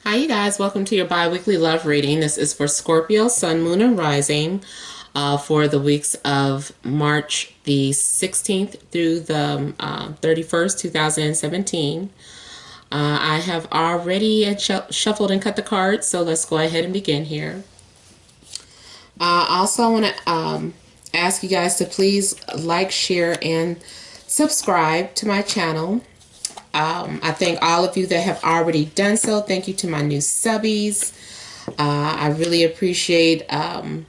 Hi, you guys. Welcome to your bi-weekly love reading. This is for Scorpio, Sun, Moon, and Rising for the weeks of March the 16th through the 31st, 2017. I have already shuffled and cut the cards, so let's go ahead and begin here. Also, I want to ask you guys to please like, share, and subscribe to my channel. I thank all of you that have already done so. Thank you to my new subbies. I really appreciate, all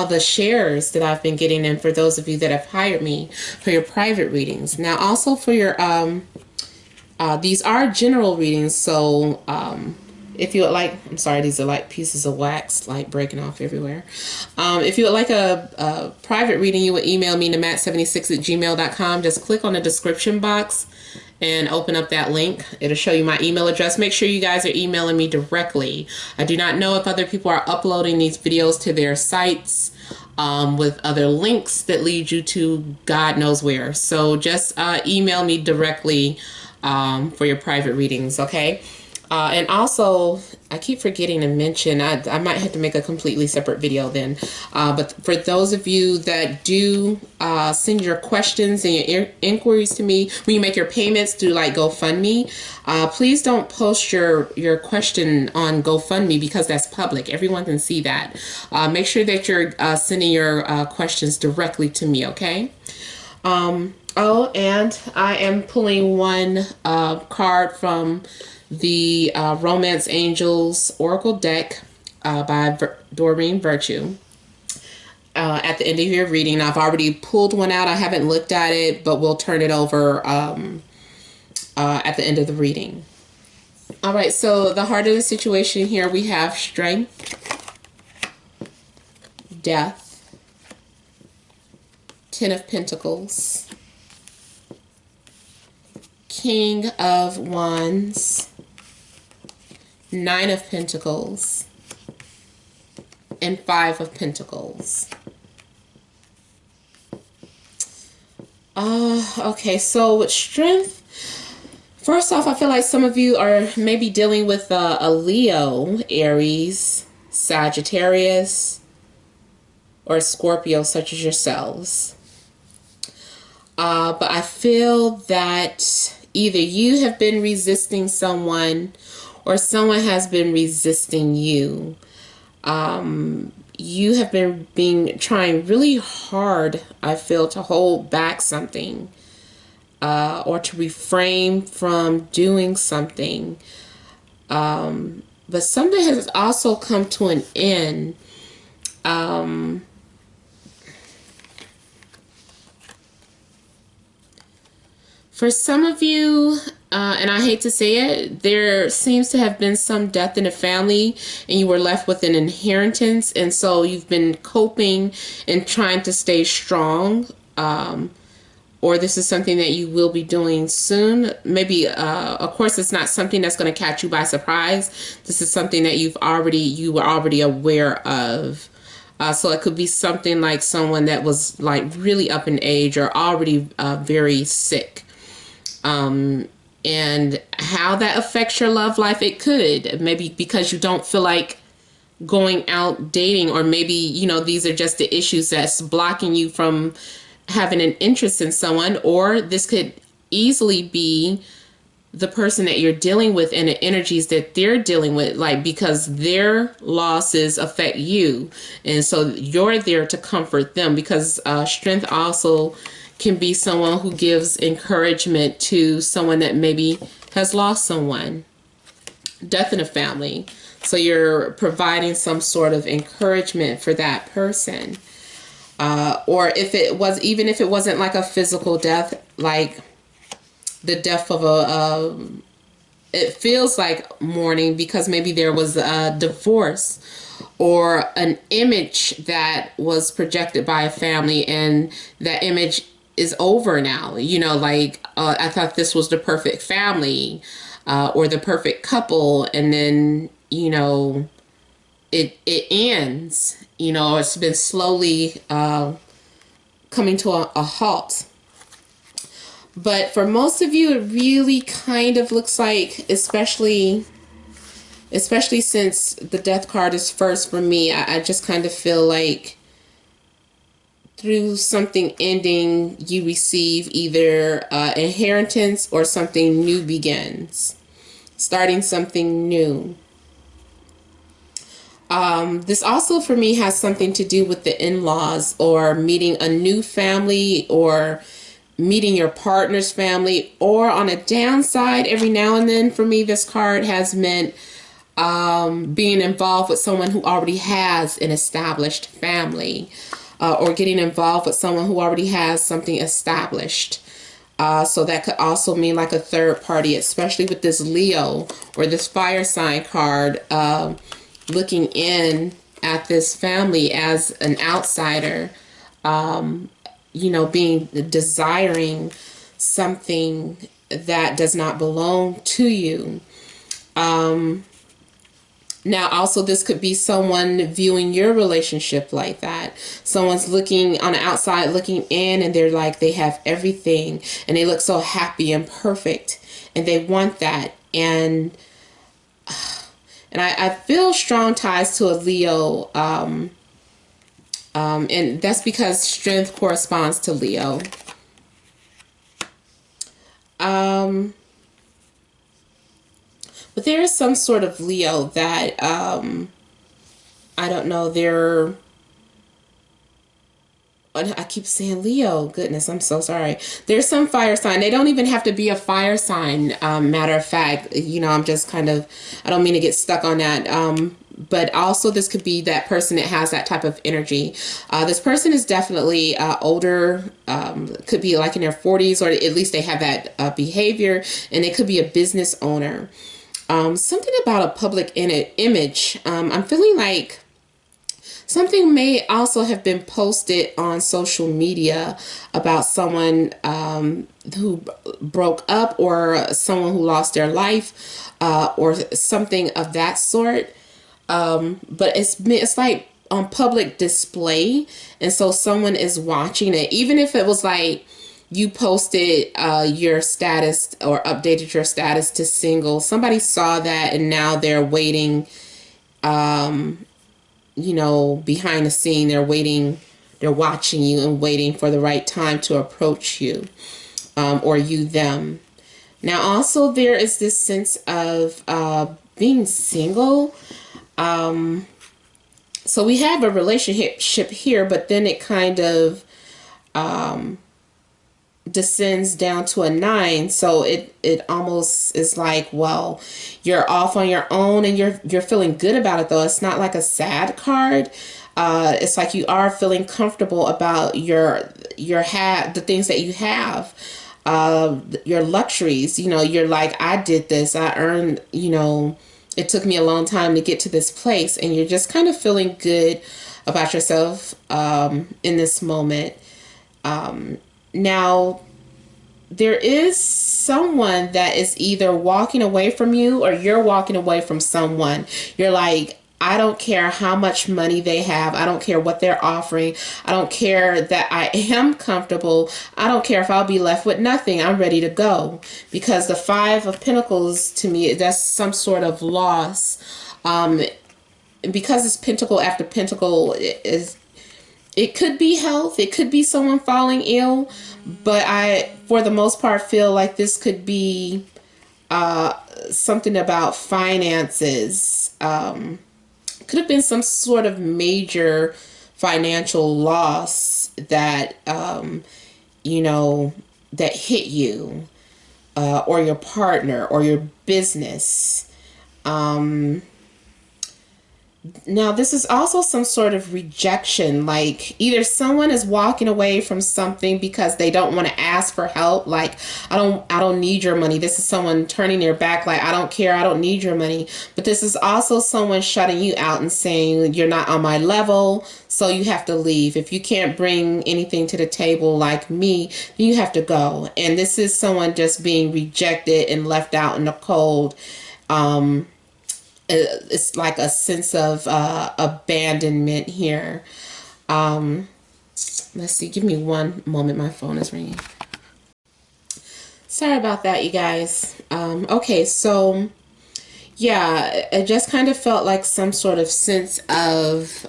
the shares that I've been getting, and for those of you that have hired me for your private readings. Now, also for your, these are general readings, so if you would like, I'm sorry, these are like pieces of wax, like breaking off everywhere. If you would like a private reading, you would email me to matt76@gmail.com. Just click on the description box and open up that link. It'll show you my email address. Make sure you guys are emailing me directly. I do not know if other people are uploading these videos to their sites with other links that lead you to God knows where. So just email me directly for your private readings, okay? And also, I keep forgetting to mention, I might have to make a completely separate video then. But for those of you that do send your questions and your inquiries to me, when you make your payments through like GoFundMe, please don't post your question on GoFundMe because that's public. Everyone can see that. Make sure that you're sending your questions directly to me, okay? Oh, and I am pulling one card from the Romance Angels Oracle deck by Doreen Virtue. At the end of your reading, I've already pulled one out. I haven't looked at it, but we'll turn it over at the end of the reading. All right, so the heart of the situation here, we have strength, death, 10 of Pentacles, King of Wands, 9 of Pentacles, and 5 of Pentacles. Okay, so with strength, first off, I feel like some of you are maybe dealing with a Leo, Aries, Sagittarius, or Scorpio, such as yourselves. But I feel that either you have been resisting someone or someone has been resisting you. You have been trying really hard, I feel, to hold back something or to refrain from doing something. But something has also come to an end. For some of you, and I hate to say it, there seems to have been some death in the family and you were left with an inheritance. And so you've been coping and trying to stay strong. Or this is something that you will be doing soon. Maybe, of course, it's not something that's going to catch you by surprise. This is something that you were already aware of. So it could be something like someone that was like really up in age or already very sick. And how that affects your love life, it could. Maybe because you don't feel like going out dating, or maybe, you know, these are just the issues that's blocking you from having an interest in someone, or this could easily be the person that you're dealing with and the energies that they're dealing with, like because their losses affect you. And so you're there to comfort them, because strength also can be someone who gives encouragement to someone that maybe has lost someone. Death in a family. So you're providing some sort of encouragement for that person. Or if it was, even if it wasn't like a physical death, like the death of it feels like mourning because maybe there was a divorce or an image that was projected by a family and that image is over now. You know, like I thought this was the perfect family or the perfect couple, and then, you know, it ends. You know, it's been slowly coming to a halt. But for most of you, it really kind of looks like, especially especially since the death card is first for me. I just kind of feel like through something ending, you receive either inheritance or something new begins, starting something new. This also for me has something to do with the in-laws or meeting a new family or meeting your partner's family, or on a downside, every now and then for me, this card has meant being involved with someone who already has an established family, or getting involved with someone who already has something established. So that could also mean like a third party, especially with this Leo or this fire sign card, looking in at this family as an outsider, you know, being desiring something that does not belong to you. Now, also, this could be someone viewing your relationship like that. Someone's looking on the outside, looking in, and they're like, they have everything, and they look so happy and perfect, and they want that. And I feel strong ties to a Leo, and that's because strength corresponds to Leo. But there is some sort of Leo that, I don't know, I keep saying Leo. Goodness, I'm so sorry. There's some fire sign. They don't even have to be a fire sign. Matter of fact, you know, I'm just kind of, I don't mean to get stuck on that. But also this could be that person that has that type of energy. This person is definitely older, could be like in their 40s, or at least they have that behavior, and they could be a business owner. Something about a public image. I'm feeling like something may also have been posted on social media about someone who broke up, or someone who lost their life, or something of that sort. But it's like on public display, and so someone is watching it. Even if it was like you posted your status or updated your status to single, somebody saw that and now they're waiting, you know, behind the scene. They're waiting, they're watching you and waiting for the right time to approach you, or you them. Now also there is this sense of being single. So we have a relationship here, but then it kind of descends down to a 9. So it almost is like, well, you're off on your own, and you're feeling good about it, though. It's not like a sad card. It's like you are feeling comfortable about the things that you have, your luxuries. You know, you're like, I did this, I earned, you know, it took me a long time to get to this place, and you're just kind of feeling good about yourself in this moment. Now, there is someone that is either walking away from you, or you're walking away from someone. You're like, I don't care how much money they have. I don't care what they're offering. I don't care that I am comfortable. I don't care if I'll be left with nothing. I'm ready to go. Because the 5 of Pentacles, to me, that's some sort of loss. Because it's pentacle after pentacle, it could be health. It could be someone falling ill. But I, for the most part, feel like this could be something about finances. Could have been some sort of major financial loss that, you know, that hit you, or your partner, or your business. Now, this is also some sort of rejection. Like, either someone is walking away from something because they don't want to ask for help. Like, I don't need your money. This is someone turning their back. Like, I don't care. I don't need your money. But this is also someone shutting you out and saying, you're not on my level, so you have to leave. If you can't bring anything to the table like me, then you have to go. And this is someone just being rejected and left out in the cold. It's like a sense of abandonment here. Let's see. Give me one moment. My phone is ringing. Sorry about that, you guys. Okay, so Yeah, it just kind of felt like some sort of sense of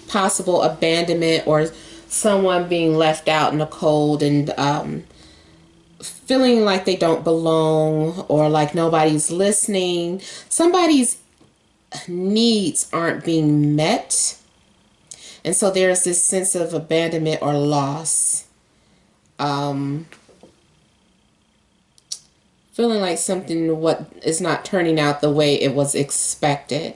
possible abandonment or someone being left out in the cold and feeling like they don't belong or like nobody's listening. Somebody's needs aren't being met. And so there's this sense of abandonment or loss. Um, Feeling like something what is not turning out the way it was expected.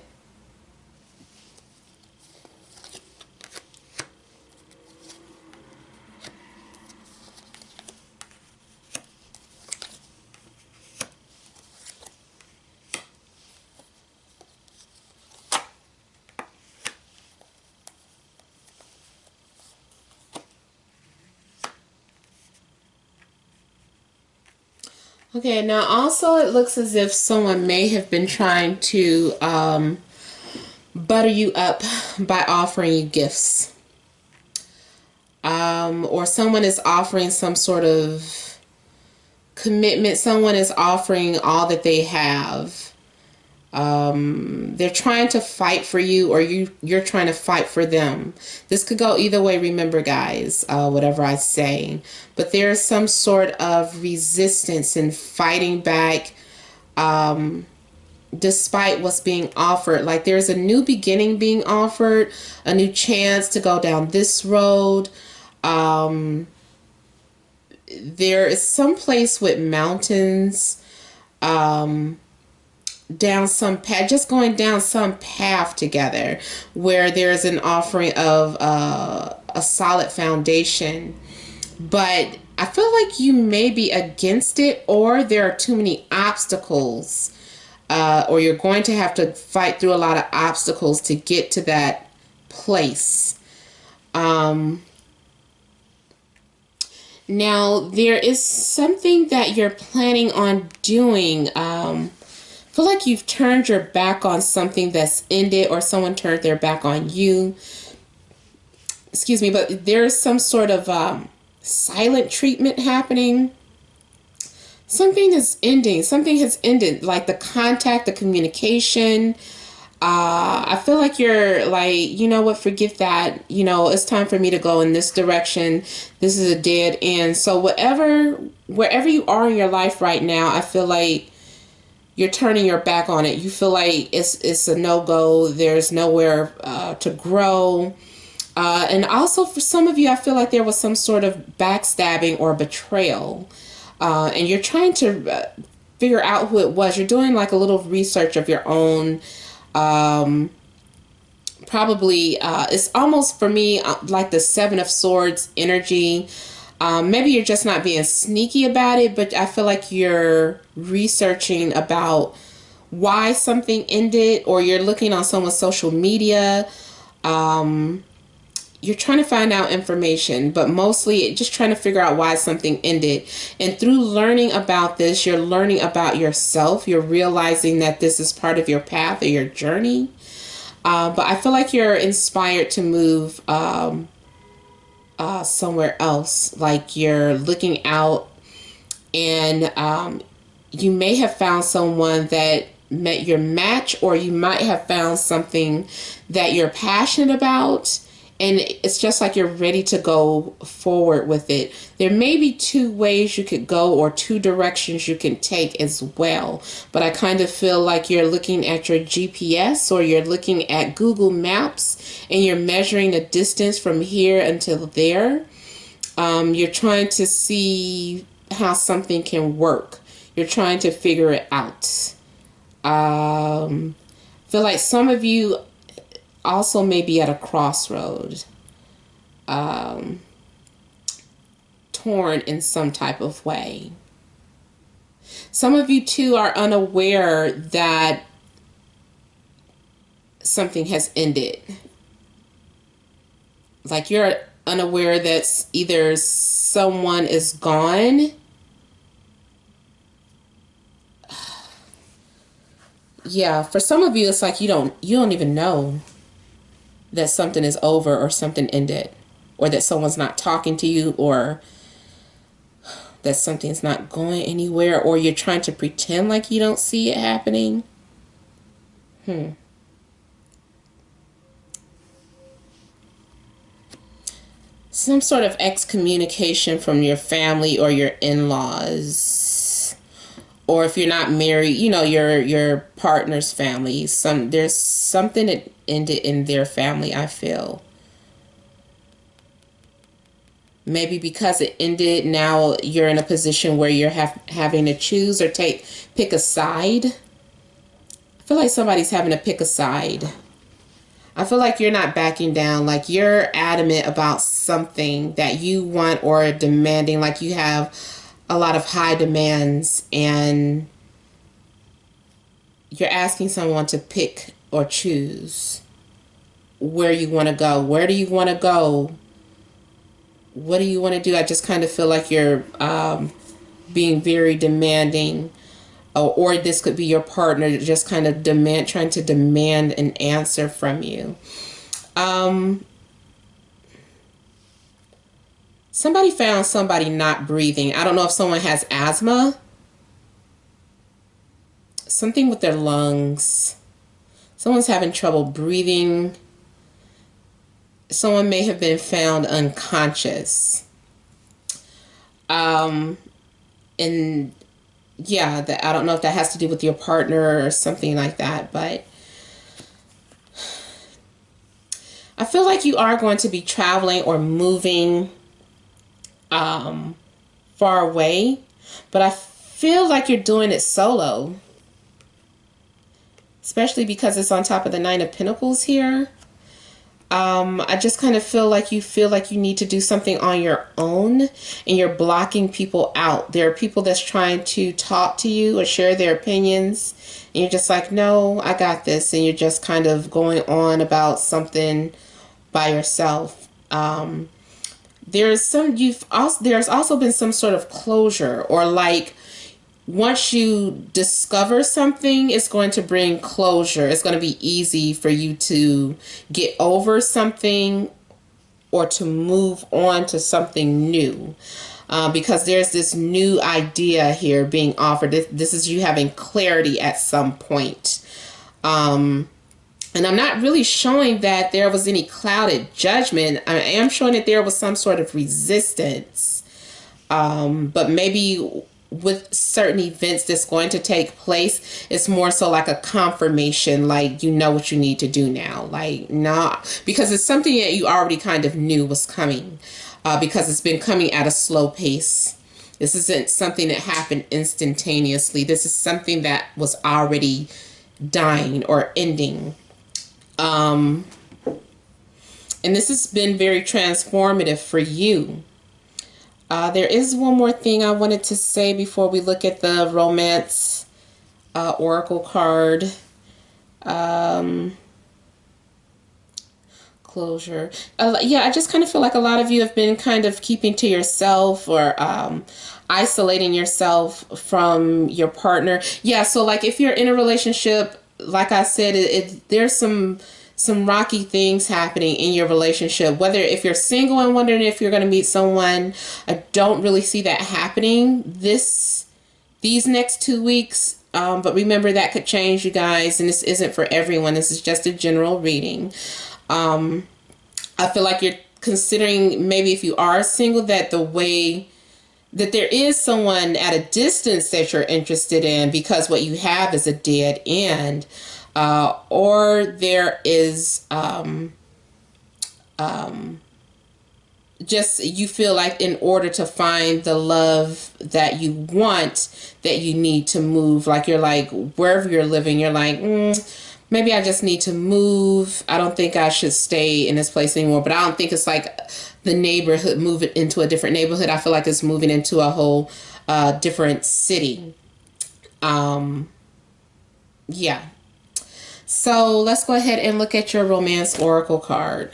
Okay, now also it looks as if someone may have been trying to butter you up by offering you gifts. Or someone is offering some sort of commitment. Someone is offering all that they have. They're trying to fight for you, or you're trying to fight for them. This could go either way, remember guys, whatever I say. But there's some sort of resistance and fighting back despite what's being offered. Like there's a new beginning being offered, a new chance to go down this road. There is some place with mountains, down some path, just going down some path together where there's an offering of a solid foundation. But I feel like you may be against it, or there are too many obstacles, or you're going to have to fight through a lot of obstacles to get to that place. Now, there is something that you're planning on doing. I feel like you've turned your back on something that's ended, or someone turned their back on you. Excuse me, but there's some sort of silent treatment happening. Something is ending. Something has ended, like the contact, the communication. I feel like you're like, you know what, forget that. You know, it's time for me to go in this direction. This is a dead end. So wherever you are in your life right now, I feel like you're turning your back on it. You feel like it's a no-go. There's nowhere to grow. And also for some of you, I feel like there was some sort of backstabbing or betrayal. And you're trying to figure out who it was. You're doing like a little research of your own. Probably it's almost for me like the Seven of Swords energy. Maybe you're just not being sneaky about it, but I feel like you're researching about why something ended, or you're looking on someone's social media. You're trying to find out information, but mostly just trying to figure out why something ended. And through learning about this, you're learning about yourself. You're realizing that this is part of your path or your journey. But I feel like you're inspired to move somewhere else. Like you're looking out, and you may have found someone that met your match, or you might have found something that you're passionate about. And it's just like you're ready to go forward with it. There may be two ways you could go, or two directions you can take as well. But I kind of feel like you're looking at your GPS, or you're looking at Google Maps, and you're measuring the distance from here until there. You're trying to see how something can work. You're trying to figure it out. Feel like some of you also may be at a crossroad, torn in some type of way. Some of you too are unaware that something has ended. Like you're unaware that either someone is gone. Yeah, for some of you it's like you don't even know that something is over, or something ended, or that someone's not talking to you, or that something's not going anywhere, or you're trying to pretend like you don't see it happening. Some sort of excommunication from your family or your in-laws. Or if you're not married, you know, your partner's family. There's something that ended in their family, I feel. Maybe because it ended, now you're in a position where you're having to choose or pick a side. I feel like somebody's having to pick a side. I feel like you're not backing down. Like you're adamant about something that you want or demanding. Like you have a lot of high demands and you're asking someone to pick or choose where you want to go. Where do you want to go? What do you want to do? I just kind of feel like you're being very demanding. Or this could be your partner just kind of trying to demand an answer from you. Somebody found somebody not breathing. I don't know if someone has asthma. Something with their lungs. Someone's having trouble breathing. Someone may have been found unconscious. And yeah, I don't know if that has to do with your partner or something like that, but I feel like you are going to be traveling or moving far away, but I feel like you're doing it solo, especially because it's on top of the Nine of Pentacles here. I just kind of feel like you need to do something on your own and you're blocking people out. There are people that's trying to talk to you or share their opinions and you're just like, no, I got this. And you're just kind of going on about something by yourself. There's also been some sort of closure, or like once you discover something, it's going to bring closure. It's going to be easy for you to get over something or to move on to something new. Because there's this new idea here being offered. This is you having clarity at some point. And I'm not really showing that there was any clouded judgment. I am showing that there was some sort of resistance. But maybe with certain events that's going to take place, it's more so like a confirmation, like you know what you need to do now. Like, nah, because it's something that you already kind of knew was coming, because it's been coming at a slow pace. This isn't something that happened instantaneously. This is something that was already dying or ending. And this has been very transformative for you. There is one more thing I wanted to say before we look at the romance oracle card. Closure. Yeah, I just kind of feel like a lot of you have been kind of keeping to yourself or isolating yourself from your partner. Yeah, so like if you're in a relationship, like I said, there's some rocky things happening in your relationship. Whether if you're single and wondering if you're going to meet someone, I don't really see that happening these next 2 weeks. But remember, that could change, you guys, and this isn't for everyone. This is just a general reading. I feel like you're considering, maybe if you are single, that the way that there is someone at a distance that you're interested in, because what you have is a dead end. Or there is just you feel like in order to find the love that you want, that you need to move. Like you're like, wherever you're living, you're like, maybe I just need to move. I don't think I should stay in this place anymore. But I don't think it's like the neighborhood, moving into a different neighborhood. I feel like it's moving into a whole different city. Yeah. So let's go ahead and look at your romance oracle card.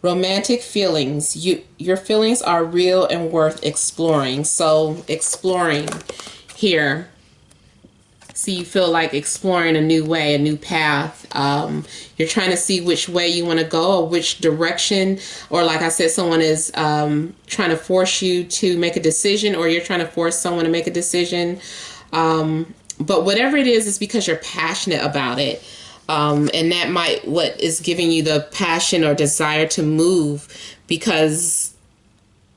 Romantic feelings. Your feelings are real and worth exploring. So exploring here. See, you feel like exploring a new way, a new path. You're trying to see which way you want to go or which direction. Or like I said, someone is trying to force you to make a decision, or you're trying to force someone to make a decision. But whatever it is, it's because you're passionate about it. And that might what is giving you the passion or desire to move, because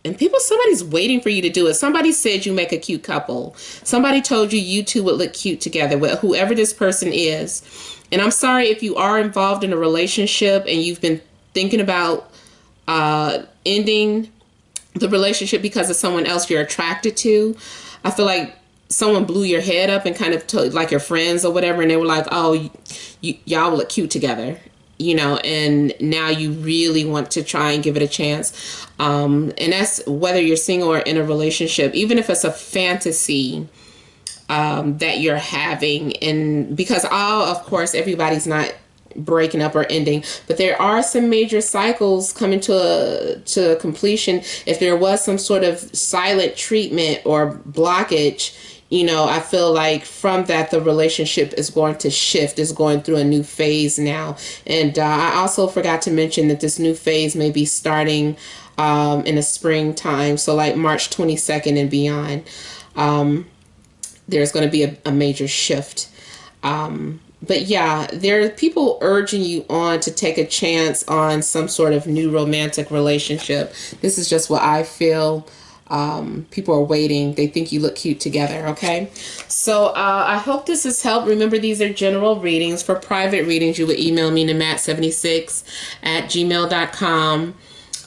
somebody's waiting for you to do it. Somebody said you make a cute couple. Somebody told you you two would look cute together with whoever this person is. And I'm sorry if you are involved in a relationship and you've been thinking about ending the relationship because of someone else you're attracted to. I feel like someone blew your head up and kind of told, like your friends or whatever, and they were like, oh, y'all look cute together, you know, and now you really want to try and give it a chance. And that's whether you're single or in a relationship, even if it's a fantasy that you're having. And because of course, everybody's not breaking up or ending, but there are some major cycles coming to completion. If there was some sort of silent treatment or blockage, you know, I feel like from that, the relationship is going to shift, is going through a new phase now. And I also forgot to mention that this new phase may be starting in the springtime. So like March 22nd and beyond, there's going to be a major shift. But yeah, there are people urging you on to take a chance on some sort of new romantic relationship. This is just what I feel. People are waiting. They think you look cute together. Okay. So I hope this has helped. Remember, these are general readings. For private readings, you would email me to matt76@gmail.com.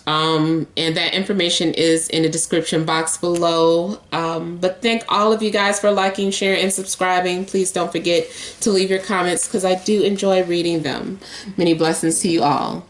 And that information is in the description box below. But thank all of you guys for liking, sharing, and subscribing. Please don't forget to leave your comments because I do enjoy reading them. Many blessings to you all.